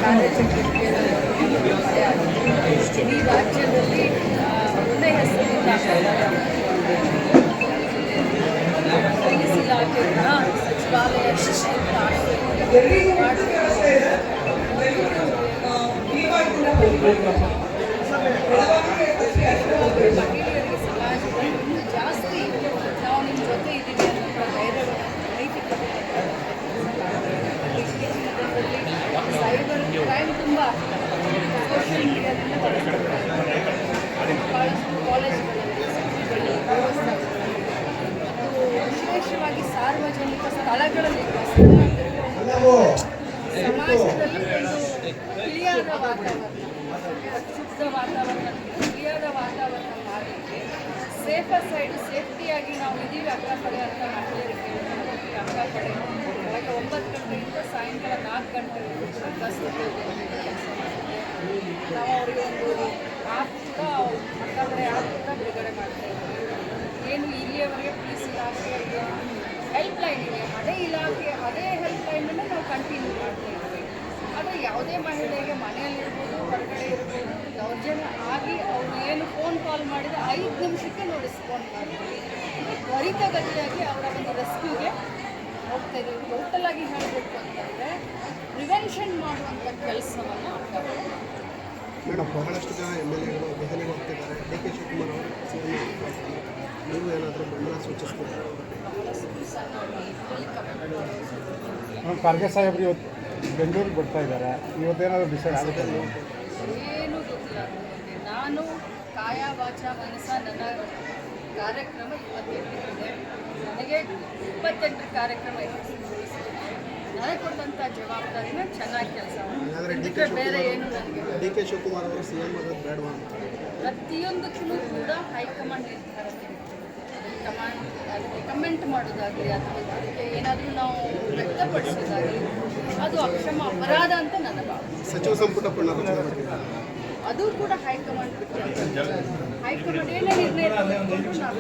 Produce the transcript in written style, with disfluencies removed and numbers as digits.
ಕಾರ್ಯಚಟುವಟಿಕೆಗಳಲ್ಲಿ ಇಡೀ ರಾಜ್ಯದಲ್ಲಿ ಒಳ್ಳೆಯ ಹೆಸರಿನಿಂದ ಪೊಲೀಸ್ ಇಲಾಖೆಯ ಸಚಿವಾಲಯ ಶಿಸ್ತಿನ ಮಹಿಳೆಯರಿಗೆ ಸಮಾಜದಲ್ಲಿ ಜಾಸ್ತಿ ನಾವು ನಿಮ್ಮ ಜೊತೆ ಇದ್ದೀವಿ ಅನ್ನೋ ಧೈರ್ಯವನ್ನು ನೈತಿಕತೆ ಸೈಬರ್ ಕ್ರೈಮ್ ತುಂಬ ಸೋಷಿಯಲ್ ಮೀಡಿಯಾದಿಂದ ಭಾಳಷ್ಟು ಕಾಲೇಜ್ಗಳಲ್ಲಿ ಸ್ಕೂಲ್ಗಳಲ್ಲಿ ದೇವಸ್ಥಾನಗಳಲ್ಲಿ ಮತ್ತು ವಿಶೇಷವಾಗಿ ಸಾರ್ವಜನಿಕ ಸ್ಥಳಗಳಲ್ಲಿ ಸಮಾಜದಲ್ಲಿ ಒಂದು ತಿಳಿಯಾದ ವಾತಾವರಣ, ಶುದ್ಧ ವಾತಾವರಣ, ತಿಳಿಯಾದ ವಾತಾವರಣ ಮಾಡಲಿಕ್ಕೆ ಸೇಫರ್ ಸೈಡು ಸೇಫ್ಟಿಯಾಗಿ ನಾವು ಇದ್ದೀವಿ ಅಕ್ಕಪಡೆ ಅಂತ ಮಹಿಳೆಯರಿಗೆ ಅಕ್ಕಪಡೆ ಬೆಳಗ್ಗೆ 9 ಗಂಟೆಯಿಂದ ಸಾಯಂಕಾಲ 4 ಗಂಟೆವರೆಗೂ ನಾವು ಅವರಿಗೆ ಒಂದು ಆ್ಯಪ್ ಕೂಡ ಅಕ್ಕಪಡೆ ಆ್ಯಪ್ ಕೂಡ ಬಿಡುಗಡೆ ಮಾಡ್ತಾ ಇದ್ದೀವಿ. ಏನು ಇಲ್ಲಿಯವರೆಗೆ ಪೊಲೀಸ್ ಇಲಾಖೆಯ ಹೆಲ್ಪ್ಲೈನ್ ಇದೆ, ಅದೇ ಇಲಾಖೆ ಅದೇ ಹೆಲ್ಪ್ಲೈನನ್ನು ನಾವು ಕಂಟಿನ್ಯೂ ಮಾಡ್ತಾ ಇದ್ದೀವಿ. ಆದರೆ ಯಾವುದೇ ಮಹಿಳೆಗೆ ಮನೆಯಲ್ಲಿರ್ಬೋದು, ಹೊರಗಡೆ ಇರ್ಬೋದು, ದೌರ್ಜನ್ಯ ಆಗಿ ಅವರು ಏನು ಫೋನ್ ಕಾಲ್ ಮಾಡಿದರೆ 5 ನಿಮಿಷಕ್ಕೆ ನಾವು ರೆಸ್ಪಾಂಡ್ ಮಾಡ್ತೀವಿ. ತ್ವರಿತಗತಿಯಾಗಿ ಅವರ ಒಂದು ರೆಸ್ಕ್ಯೂಗೆ ಹೋಗ್ತಾ ಇದ್ದೀವಿ. ಟೋಟಲ್ ಆಗಿ ಹೇಳಬೇಕು ಅಂತಂದರೆ ಪ್ರಿವೆನ್ಷನ್ ಮಾಡುವಂಥ ಕೆಲಸವನ್ನು ಆಗ್ತದೆ. ಮೇಡಮ್, ಬಹಳಷ್ಟು ಜನ MLAಗಳು ದೆಹಲಿಗೆ ಹೋಗ್ತಿದ್ದಾರೆ. DK ಶಿವಕುಮಾರ್ ಅವರು ನೀವು ಏನಾದರೂ ಬೆಂಬಲ ಸೂಚಿಸ್ತಿದ್ದಾರೆ? ಖರ್ಗೆ ಸಾಹೇಬ್ರು ಇವತ್ತು ಬೆಂಗಳೂರಿಗೆ ಬರ್ತಾ ಇದ್ದಾರೆ. ಇವತ್ತೇನಾದರೂ ಡಿಸೈಡ್ ಆಗುತ್ತೆ? ಏನೂ ಗೊತ್ತಿಲ್ಲ. ನಾನು ಕಾಯ ವಾಚ ಮನಸ ನನ್ನ ಕಾರ್ಯಕ್ರಮ ಇವತ್ತಿದೆ. ನನಗೆ 28 ಕಾರ್ಯಕ್ರಮ ಇದೆ. ನನಗೆ ಕೊಟ್ಟಂಥ ಜವಾಬ್ದಾರಿನ ಚೆನ್ನಾಗಿ ಕೆಲಸ ಮಾಡಿ ಬೇರೆ ಏನು ನನಗೆ DK ಶಿವಕುಮಾರ್ ಅವರು CM ಆಗೋದು ಬೇಡವಾ? ಪ್ರತಿಯೊಂದಕ್ಕೂ ಕೂಡ ಹೈಕಮಾಂಡ್ ನಿರ್ಧಾರ ಅದಕ್ಕೆ ಕಮೆಂಟ್ ಮಾಡೋದಾಗಲಿ ಅಥವಾ ಅದಕ್ಕೆ ಏನಾದರೂ ನಾವು ವ್ಯಕ್ತಪಡಿಸೋದಾಗಲಿ ಅದು ಅಕ್ಷಮ ಅಪರಾಧ ಅಂತ ನನ್ನ ಭಾವನೆ. ಸಚಿವ ಸಂಪುಟ ಪುನರ್ರಚನೆ ಬಗ್ಗೆ ಅದು ಕೂಡ ಹೈಕಮಾಂಡ್ ಬಿಟ್ಟು ಹೈಕಮಾಂಡ್ ಏನೇ ನಿರ್ಣಯ ತಗೊಂಡು ನಾವು